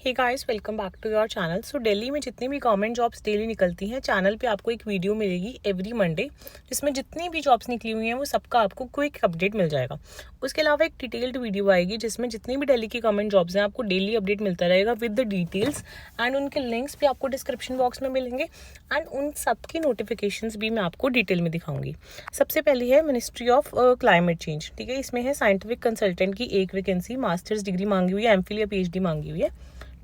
Hey guys, welcome back to your channel. So Delhi में जितनी भी गवर्नमेंट जॉब्स डेली निकलती हैं, चैनल पे आपको एक वीडियो मिलेगी एवरी मंडे, जिसमें जितनी भी जॉब्स निकली हुई हैं वो सबका आपको क्विक अपडेट मिल जाएगा। उसके अलावा एक डिटेल्ड वीडियो आएगी जिसमें जितनी भी दिल्ली की गवर्नमेंट जॉब्स हैं आपको डेली अपडेट मिलता रहेगा विद द डिटेल्स, एंड उनके लिंक्स भी आपको डिस्क्रिप्शन बॉक्स में मिलेंगे, एंड उन सबकी नोटिफिकेशंस भी मैं आपको डिटेल में दिखाऊंगी। सबसे पहली है मिनिस्ट्री ऑफ क्लाइमेट चेंज। ठीक है, इसमें है साइंटिफिक कंसल्टेंट की एक वैकेंसी, मास्टर्स डिग्री मांगी हुई है, एमफिल या पीएचडी मांगी हुई है।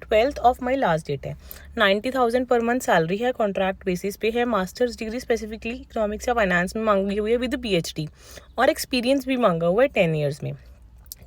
12th of May last date है। 90,000 पर मंथ सैलरी है, कॉन्ट्रैक्ट बेसिस पे है। मास्टर्स डिग्री स्पेसिफिकली इकोनॉमिक्स या फाइनेंस में मांगी हुई है विद पीएचडी, और एक्सपीरियंस भी मांगा हुआ है 10 ईयर्स में।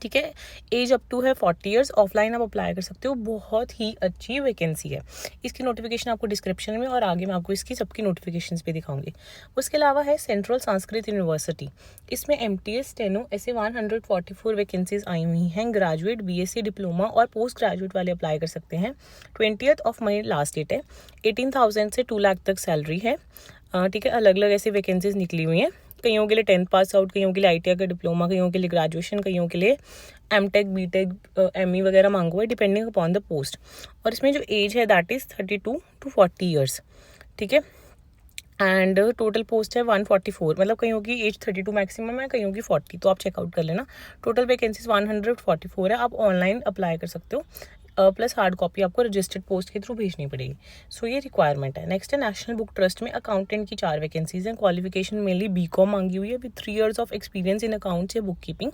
ठीक है, एज अप टू है 40 ईयर्स। ऑफलाइन आप अप्लाई कर सकते हो, बहुत ही अच्छी वैकेंसी है। इसकी नोटिफिकेशन आपको डिस्क्रिप्शन में और आगे मैं आपको इसकी सबकी नोटिफिकेशंस भी दिखाऊंगी। उसके अलावा है सेंट्रल संस्कृत यूनिवर्सिटी, इसमें एमटीएस स्टेनो ऐसे 144 वैकेंसीज आई हुई हैं। ग्रेजुएट, बीएससी, डिप्लोमा और पोस्ट ग्रेजुएट वाले अप्लाई कर सकते हैं। 20th of May last date है। 18,000 से 2 लाख तक सैलरी है। ठीक है, अलग अलग ऐसी वैकेंसीज निकली हुई हैं। कईयों के लिए 10th पास आउट, कईयों के लिए आईटीआई का डिप्लोमा, कईयों के लिए ग्रेजुएशन, कईयों के लिए एमटेक, बीटेक, एमई वगैरह मांगा हुआ है डिपेंडिंग अपॉन द पोस्ट। और इसमें जो एज है दैट इज़ 32 to 40 ईयर्स। ठीक है, एंड टोटल पोस्ट है 144, मतलब कईयों की एज 32 मैक्सिमम है, कईयों की 40, तो आप चेकआउट कर लेना। टोटल वैकेंसीज 144 है। आप ऑनलाइन अप्लाई कर सकते हो, प्लस हार्ड कॉपी आपको रजिस्टर्ड पोस्ट के थ्रू भेजनी पड़ेगी। सो ये रिक्वायरमेंट है। नेक्स्ट है नेशनल बुक ट्रस्ट में अकाउंटेंट की 4 वैकेंसीज हैं। क्वालिफिकेशन मेनली बीकॉम मांगी हुई है with 3 years of experience in accounts या बुक कीपिंग।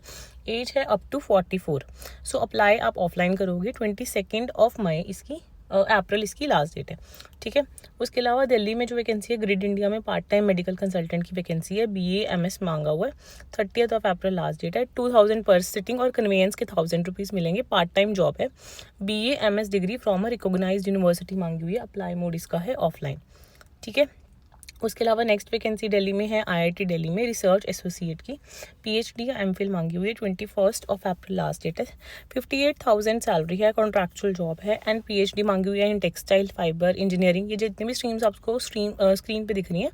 एज है अप टू 44। सो अप्लाई आप ऑफलाइन करोगे। 22 ऑफ मई इसकी अप्रैल इसकी लास्ट डेट है। ठीक है, उसके अलावा दिल्ली में जो वैकेंसी है ग्रिड इंडिया में पार्ट टाइम मेडिकल कंसल्टेंट की वैकेंसी है। बीए एमएस मांगा हुआ है। 30th of April last date है। 2,000 पर सिटिंग और कन्वेंस के 1,000 रुपीज़ मिलेंगे। पार्ट टाइम जॉब है। BA MS degree from a recognised university मांगी हुई है। अप्लाई मोड इसका है ऑफलाइन। ठीक है, उसके अलावा नेक्स्ट वैकेंसी दिल्ली में है आईआईटी दिल्ली में रिसर्च एसोसिएट की। पीएचडी या एमफिल मांगी हुई है। 21 ऑफ अप्रैल लास्ट डेट है। 58,000 सैलरी है, कॉन्ट्रैक्चुअल जॉब है, एंड पीएचडी मांगी हुई है इन टेक्सटाइल, फाइबर, इंजीनियरिंग। ये जितनी भी स्ट्रीम्स आपको स्क्रीन पे दिख रही हैं,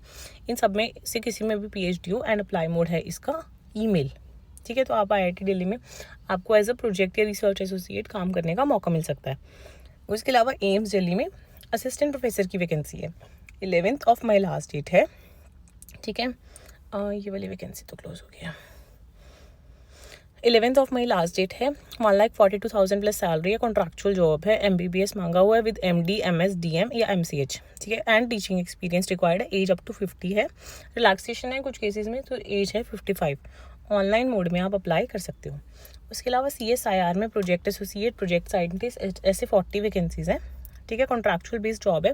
इन सब में से किसी में भी पीएचडी हो, एंड अप्लाई मोड है इसका ईमेल। ठीक है, तो आप आईआईटी दिल्ली में आपको एज अ प्रोजेक्ट या रिसर्च एसोसिएट काम करने का मौका मिल सकता है। उसके अलावा एम्स दिल्ली में असिस्टेंट प्रोफेसर की वैकेंसी है। 11th of May last date है। ठीक है, ये वाली वैकेंसी तो क्लोज हो गया। 11th of May last date है। 1,42,000 प्लस सैलरी है, कॉन्ट्रैक्चुअल जॉब है, एमबीबीएस मांगा हुआ है विद एमडी, एमएस, डीएम या एमसीएच। ठीक है, एंड टीचिंग एक्सपीरियंस रिक्वायर्ड है। एज अप टू 50 है। रिलैक्सेशन है कुछ केसेस में, तो एज है 55। ऑनलाइन मोड में आप अप्लाई कर सकते हो। उसके अलावा CSIR में प्रोजेक्ट एसोसिएट, प्रोजेक्ट साइंटिस्ट ऐसे 40 वैकेंसीज हैं। ठीक है, कॉन्ट्रैक्चुअल बेस्ड जॉब है।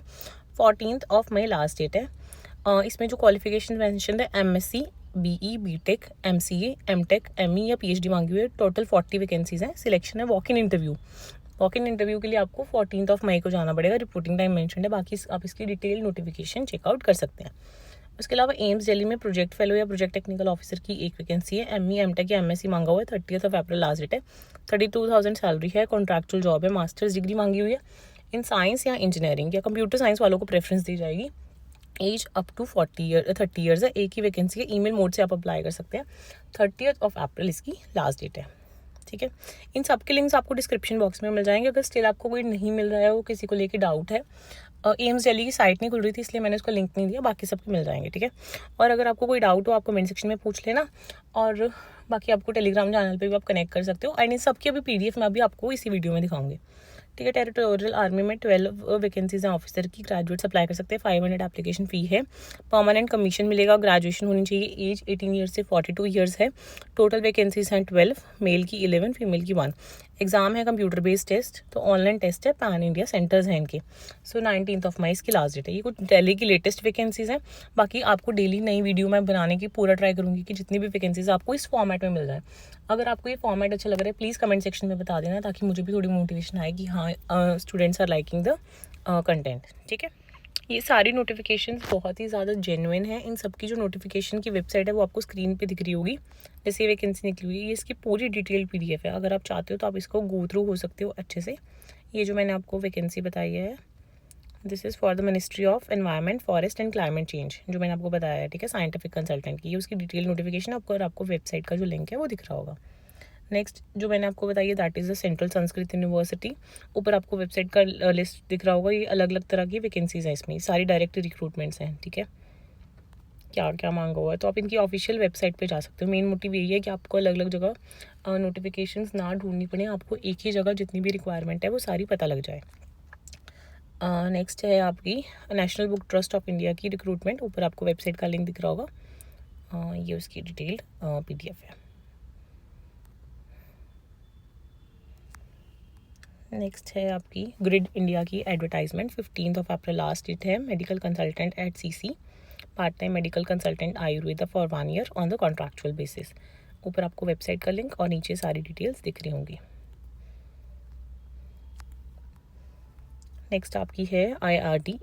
14th of May last date है। इसमें जो क्वालिफिकेशन मेंशन है MSc, BE, BTech, MCA, MTech, ME या पीएचडी मांगी हुई है। टोटल 40 वैकेंसीज हैं। सिलेक्शन है walk in interview. Walk in interview के लिए आपको 14th ऑफ मई को जाना पड़ेगा। रिपोर्टिंग टाइम मेंशन है, बाकी आप इसकी डिटेल नोटिफिकेशन चेकआउट कर सकते हैं। उसके अलावा एम्स दिल्ली में प्रोजेक्ट फेलो या प्रोजेक्ट टेक्निकल ऑफिसर की एक वैकेंसी है। एमई, एमटेक या एमएससी मांगा हुआ है। 30th of April last date है। 32,000 सैलरी है, कॉन्ट्रैक्चुअल जॉब है, मास्टर्स डिग्री मांगी हुई है इन साइंस या इंजीनियरिंग या कंप्यूटर साइंस वालों को प्रेफरेंस दी जाएगी। एज अप टू 30 ईयर्स है। एक ही वैकेंसी है। ईमेल मोड से आप अप्लाई कर सकते हैं। 30th ऑफ अप्रैल इसकी लास्ट डेट है। ठीक है, इन सब के लिंक्स आपको डिस्क्रिप्शन बॉक्स में मिल जाएंगे। अगर स्टिल आपको कोई नहीं मिल रहा है, वो किसी को लेके डाउट है, एम्स दिल्ली की साइट नहीं खुल रही थी इसलिए मैंने उसका लिंक नहीं दिया, बाकी सबके मिल जाएंगे। ठीक है, और अगर आपको कोई डाउट हो आप कमेंट सेक्शन में पूछ लेना, और बाकी आपको टेलीग्राम चैनल पे भी आप कनेक्ट कर सकते हो, एंड इन सबकी अभी PDF मैं अभी आपको इसी वीडियो में दिखाऊंगी। ठीक है, टेरिटोरियल आर्मी में 12 वैकेंसीज हैं ऑफिसर की। ग्रेजुएट्स अप्लाई कर सकते हैं। 500 एप्लीकेशन फ़ी है। परमानेंट कमीशन मिलेगा। ग्रेजुएशन होनी चाहिए। एज 18 ईयर्स से 42 ईयर्स है। टोटल वैकेंसीज हैं 12, मेल की 11, फीमेल की 1। एग्जाम है कंप्यूटर बेस्ड टेस्ट, तो ऑनलाइन टेस्ट है। पैन इंडिया सेंटर्स हैं इनके। सो 19th ऑफ मई इसकी लास्ट डेट है। ये कुछ दिल्ली की लेटेस्ट वैकेंसीज हैं। बाकी आपको डेली नई वीडियो मैं बनाने की पूरा ट्राई करूँगी कि जितनी भी वैकेंसीज आपको इस फॉर्मेट में मिल जाए। अगर आपको ये फॉर्मेट अच्छा लग रहा है प्लीज़ कमेंट सेक्शन में बता देना, ताकि मुझे भी थोड़ी मोटिवेशन आए कि हाँ students are liking the content. ठीक है, ये सारी नोटिफिकेशंस बहुत ही ज़्यादा जेन्युइन है। इन सब की जो नोटिफिकेशन की वेबसाइट है वो आपको स्क्रीन पे दिख रही होगी। जैसे वैकेंसी निकली हुई है, ये इसकी पूरी डिटेल PDF है। अगर आप चाहते हो तो आप इसको गो थ्रू हो सकते हो अच्छे से। ये जो मैंने आपको वैकेंसी बताई है, this is for the ministry of environment, forest and climate change, जो मैंने आपको बताया है। ठीक है, साइंटिफिक कंसल्टेंट की, ये उसकी डिटेल नोटिफिकेशन आपको, और आपको वेबसाइट का जो लिंक है वो दिख रहा होगा। नेक्स्ट जो मैंने आपको बताई है that is the central Sanskrit university. ऊपर आपको वेबसाइट का लिस्ट दिख रहा होगा, ये अलग अलग तरह की वैकेंसीज हैं, इसमें सारी डायरेक्ट रिक्रूटमेंट्स हैं, ठीक है, क्या क्या मांगा हुआ है। तो आप इनकी ऑफिशियल वेबसाइट पे जा सकते हो। मेन मोटिव यही है कि आपको अलग अलग जगह नोटिफिकेशंस ना ढूंढनी पड़े, आपको एक ही जगह जितनी भी रिक्वायरमेंट है वो सारी पता लग जाए। नेक्स्ट है आपकी national book trust of India की रिक्रूटमेंट। ऊपर आपको वेबसाइट का लिंक दिख रहा होगा, ये उसकी डिटेल्ड PDF है। नेक्स्ट है आपकी ग्रिड इंडिया की एडवर्टाइजमेंट। 15 अप्रैल लास्ट डेट है। Medical consultant eight CC, part time medical consultant Ayurveda for 1 year on the contractual basis. ऊपर आपको वेबसाइट का लिंक और नीचे सारी डिटेल्स दिख रही होंगी। नेक्स्ट आपकी है IRT,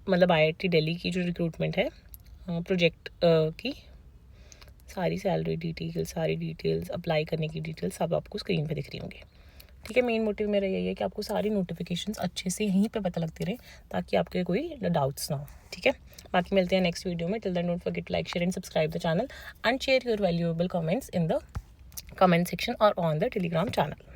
मतलब IIT दिल्ली की जो रिक्रूटमेंट है प्रोजेक्ट की सारी सैलरी डिटेल्स, सारी डिटेल्स, अप्लाई करने की डिटेल्स सब आपको स्क्रीन पे दिख रही होंगी, ठीक है। मेन मोटिव मेरा यही है कि आपको सारी नोटिफिकेशंस अच्छे से यहीं पे पता लगती रहे ताकि आपके कोई डाउट्स ना हो, ठीक है। बाकी मिलते हैं नेक्स्ट वीडियो में। Till then don't forget like, share and subscribe the channel and share your valuable comments in the comment section और ऑन द टेलीग्राम चैनल।